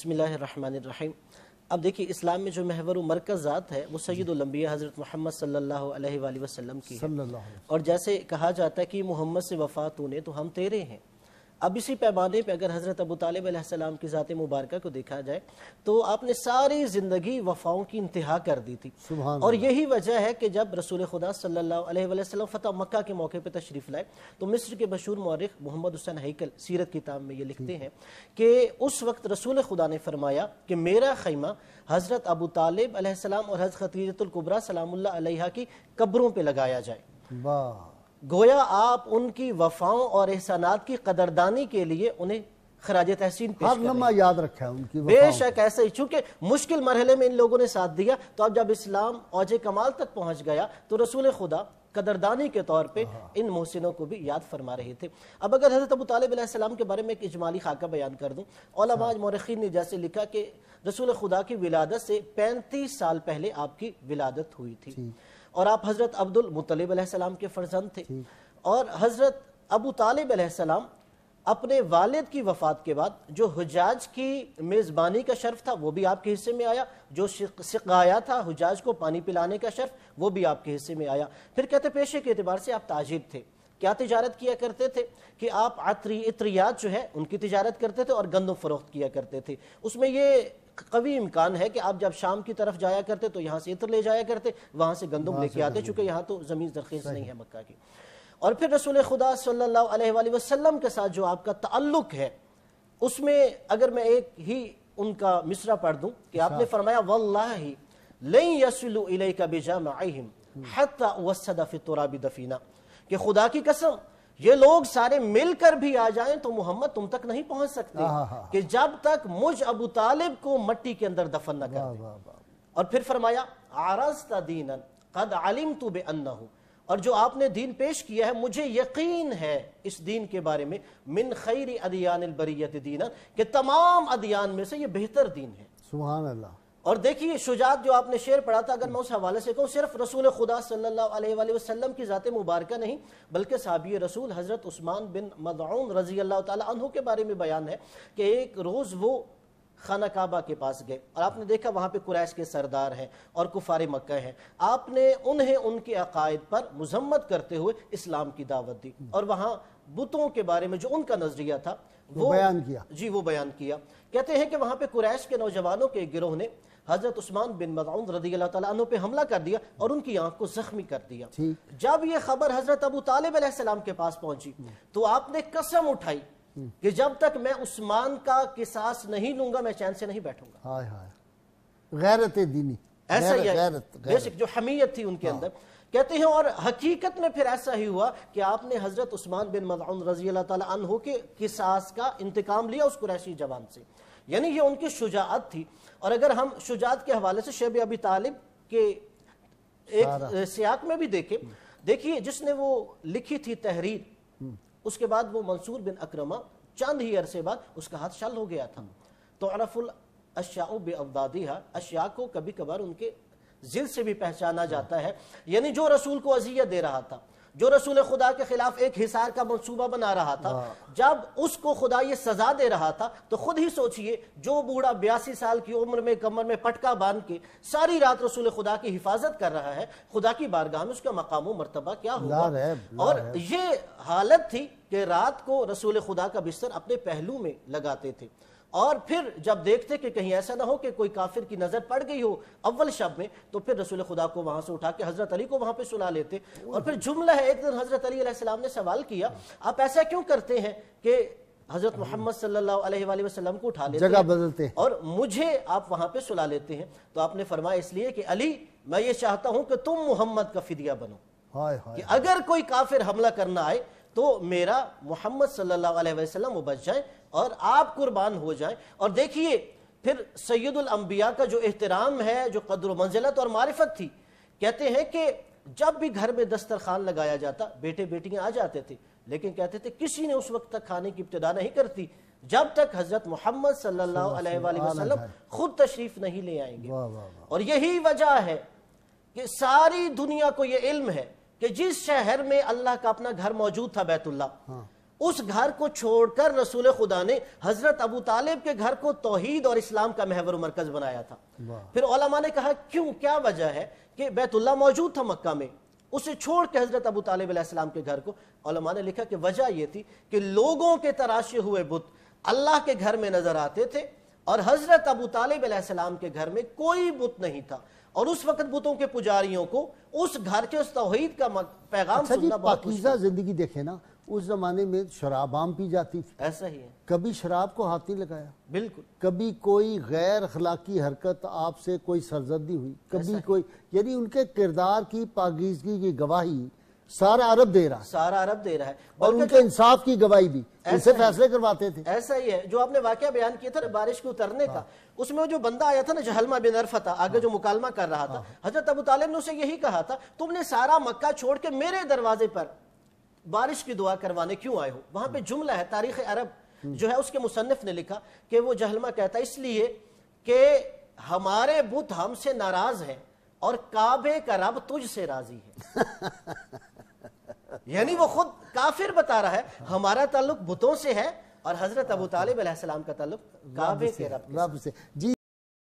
बिस्मिल्लाहिर्रहमानिर्रहीम। अब देखिए, इस्लाम में जो महवर व मरकज़ ज़ात है वो सय्यिदुल अंबिया हज़रत मोहम्मद सल्लल्लाहु अलैहि वसल्लम की है। और जैसे कहा जाता है कि मोहम्मद से वफ़ा तूने तो हम तेरे हैं। अब इसी पैमाने पे अगर हज़रत अबू तालिब अलैहिस्सलाम की ज़ात मुबारका को देखा जाए तो आपने सारी ज़िंदगी वफ़ाओं की इंतहा कर दी थी। और यही वजह है कि जब रसूल खुदा सल्लल्लाहु अलैहि वसल्लम फ़तह मक्का के मौके पर तशरीफ़ लाए तो मिस्र के मशहूर मौरिख़ मोहम्मद हुसैन हैकल सीरत किताब में ये लिखते हैं कि उस वक्त रसूल खुदा ने फरमाया कि मेरा खैमा हज़रत अबू तालिब अलैहिस्सलाम और हज़रत खदीजतुल कुबरा सलामुल्लाह अलैहा की कब्रों पर लगाया जाए। गोया आप उनकी वफाओं और एहसानात की कदरदानी के लिए उन्हें खराज तहसीन पेश करें। याद रखा है उनकी बेशक ऐसे ही, चूंकि मुश्किल मरहले में इन लोगों ने साथ दिया तो अब जब इस्लाम औजे कमाल तक पहुंच गया तो रसूल खुदा कदरदानी के तौर पे इन मोहसिनों को भी याद फरमा रहे थे। अब अगर हज़रत अबू तालिब अलैहिस्सलाम के बारे में एक इजमाली खाका बयान कर दूं, उलमा मौरखीन ने जैसे लिखा कि रसूल खुदा की विलादत से 35 साल पहले आपकी विलादत हुई थी और आप हज़रत अब्दुल मुत्तलिब अलैहिस्सलाम के फर्जंद थे। और हज़रत अबू तालिब अलैहिस्सलाम अपने वालिद की वफ़ात के बाद जो हुजाज की मेज़बानी का शर्फ था वो भी आपके हिस्से में आया, जो सिकाया था हुजाज को पानी पिलाने का शर्फ वो भी आपके हिस्से में आया। फिर कहते पेशे के एतबार से आप ताजिर थे। क्या तिजारत किया करते थे कि आप इत्रियात जो है उनकी तिजारत करते थे और गंदम फरोख्त किया करते थे। उसमें ये कभी इम्कान है कि आप जब शाम की तरफ जाया करते तो यहाँ से इत्र ले जाया करते, वहाँ से गंदम लेके आते, चूँकि यहाँ तो ज़मीन ज़रख़ीज़ नहीं है मक्का की। और फिर रसूल खुदा सल्लल्लाहु अलैहि वसल्लम के साथ जो आपका ताल्लुक़ है उसमें अगर मैं एक ही उनका मिसरा पढ़ दूँ कि आपने फरमाया वल्लाहि लन यसिलु इलैका बिजामइहिम हत्ता वस्सद फी तुराबि दफीना, कि खुदा की कसम ये लोग सारे मिलकर भी आ जाएं तो मोहम्मद तुम तक नहीं पहुंच सकते कि जब तक मुझ अबू तालिब को मट्टी के अंदर दफन न कर दे। और फिर फरमाया आरज़ता दीनन क़द अलिमतु बिअन्नहु, और जो आपने दीन पेश किया है मुझे यकीन है इस दीन के बारे में मिन खैरि अदियानिल बरियत दीनन, कि तमाम अदियान में से ये बेहतर दीन है। सुभान अल्लाह। और देखिए शुजात जो आपने शेर पढ़ा था, अगर मैं उस हवाले से कहूँ, सिर्फ रसूल खुदा सल्लल्लाहु अलैहि वसल्लम की ज़ात मुबारका नहीं बल्कि साहबी रसूल हज़रत उस्मान बिन मज़ऊन रज़ी अल्लाह ताला अन्हु के बारे में बयान है कि एक रोज़ वो खाना काबा के पास गए और आपने देखा वहाँ पे कुरैश के सरदार हैं और कुफार मक्का हैं। आपने उन्हें उनके अकायद पर मुज़म्मत करते हुए इस्लाम की दावत दी और वहाँ बुतों के बारे में जो उनका नजरिया था वो बयान किया। जी वो बयान किया। कहते हैं कि वहाँ पे कुरैश के नौजवानों के गिरोह ने हजरत उस्मान बिन मज़ऊन रज़ियल्लाहु ताला अन्हु पे हमला कर दिया और उनकी आंख को जख्मी कर दिया। जब ये खबर हजरत अबू तालिब अलैहिस्सलाम के पास पहुंची तो आपने कसम उठाई कि जब तक मैं उस्मान का किसास नहीं लूंगा मैं चैन से नहीं बैठूंगा। हाय हाय, गैरत दीनी, ऐसा ही बेसिक जो हमीयत थी उनके अंदर। कहते हैं और हकीकत में फिर ऐसा ही हुआ कि आपने हजरत उस्मान बिन मज़ऊन रज़ियल्लाहु ताला अन्हु के किसास का इंतकाम लिया उस कुरैशी जवान से, यानी ये उनकी शुजाअत थी। और अगर हम शुजाअत के हवाले से शेब अबी तालिब के एक सियाक में भी देखिए जिसने वो लिखी थी तहरीर, उसके बाद वो मंसूर बिन अकरमा चंद ही अरसे बाद उसका हाथ शल हो गया था। तो अरफुल अश्याउ बिअवदादिहा, अश्या को कभी कभार उनके जिल से भी पहचाना जाता है, यानी जो रसूल को अजियत दे रहा था, जो रसूल खुदा के खिलाफ एक हिसार का मंसूबा बना रहा था, जब उसको खुदा ये सजा दे रहा था तो खुद ही सोचिए जो बूढ़ा 82 साल की उम्र में कमर में पटका बांध के सारी रात रसूल खुदा की हिफाजत कर रहा है, खुदा की बारगाह में उसका मकाम व मर्तबा क्या होगा। और ये हालत थी कि रात को रसूल खुदा का बिस्तर अपने पहलू में लगाते थे और फिर जब देखते कि कहीं ऐसा ना हो कि कोई काफिर की नजर पड़ गई हो अव्वल शब में, तो फिर रसूल खुदा को वहां से उठा के हजरत अली को वहां पे सुला लेते। और फिर जुमला है, एक दिन हजरत अली अलैहिस्सलाम ने सवाल किया आप ऐसा क्यों करते हैं कि हजरत मोहम्मद सल्लल्लाहु अलैहि वसल्लम को उठा लेते जगह बदलते और मुझे आप वहां पे सुला लेते हैं। तो आपने फरमाया इसलिए कि अली मैं ये चाहता हूं कि तुम मोहम्मद का फिदिया बनो, कि अगर कोई काफिर हमला करना आए तो मेरा मोहम्मद सल्लल्लाहु अलैहि वसल्लम वो बच जाए और आप कुर्बान हो जाएं। और देखिए फिर सैयदुल अंबिया का जो एहतराम है, जो कद्र मंजिलत और मारिफत थी, कहते हैं कि जब भी घर में दस्तरखान लगाया जाता बेटे बेटियां आ जाते थे, लेकिन कहते थे किसी ने उस वक्त तक खाने की इब्तिदा नहीं करती जब तक हजरत मोहम्मद सल्लल्लाहु अलैहि वसल्लम खुद तशरीफ नहीं ले आएंगे। और यही वजह है कि सारी दुनिया को यह इल्म है कि जिस शहर में अल्लाह का अपना घर मौजूद था बैतुल्लाह, اس گھر کو چھوڑ کر رسول خدا نے حضرت ابو طالب کے گھر کو توحید اور اسلام کا محور و مرکز بنایا تھا۔ پھر علماء نے کہا کیوں، کیا وجہ ہے کہ بیت اللہ موجود تھا مکہ میں، اسے چھوڑ کے حضرت ابو طالب علیہ السلام کے گھر کو؟ علماء نے لکھا کہ وجہ یہ تھی کہ لوگوں کے تراشے ہوئے بت اللہ کے گھر میں نظر آتے تھے اور حضرت ابو طالب علیہ السلام کے گھر میں کوئی بت نہیں تھا، اور اس وقت بتوں کے پجاریوں کو اس گھر کے اس توحید کا پیغام سننا بہت مشکل۔ پاکیزہ زندگی دیکھیں نا، اس زمانے میں شراب عام پی جاتی تھی، ایسا ہی ہے، کبھی شراب کو ہاتھ نہیں لگایا، بالکل کبھی کوئی غیر اخلاقی حرکت آپ سے کوئی سرزد نہیں ہوئی، کبھی کوئی، یعنی ان کے کردار کی پاکیزگی کی گواہی سارا عرب دے رہا، سارا عرب دے رہا ہے، اور ان کے انصاف کی گواہی بھی، ان سے فیصلے کرواتے تھے۔ ایسا ہی ہے جو آپ نے واقعہ بیان کیا تھا نا بارش کے اترنے کا، اس میں جو بندہ آیا تھا نا جہلمہ بن عرفہ، آگے جو مکالمہ کر رہا تھا، حضرت ابو طالب نے اسے یہی کہا تھا تم نے سارا مکہ چھوڑ کے میرے دروازے پر بارش کی دعا کروانے کیوں آئے ہو؟ وہاں پہ جملہ ہے، تاریخ عرب جو ہے اس کے مصنف نے لکھا کہ وہ جہلمہ کہتا ہے اس لیے کہ ہمارے بت ہم سے ناراض ہیں اور کعبے کا رب تجھ سے راضی ہے۔ یعنی وہ خود کافر بتا رہا ہے ہمارا تعلق بتوں سے ہے اور حضرت ابو طالب علیہ السلام کا تعلق کعبے کے رب سے۔ جی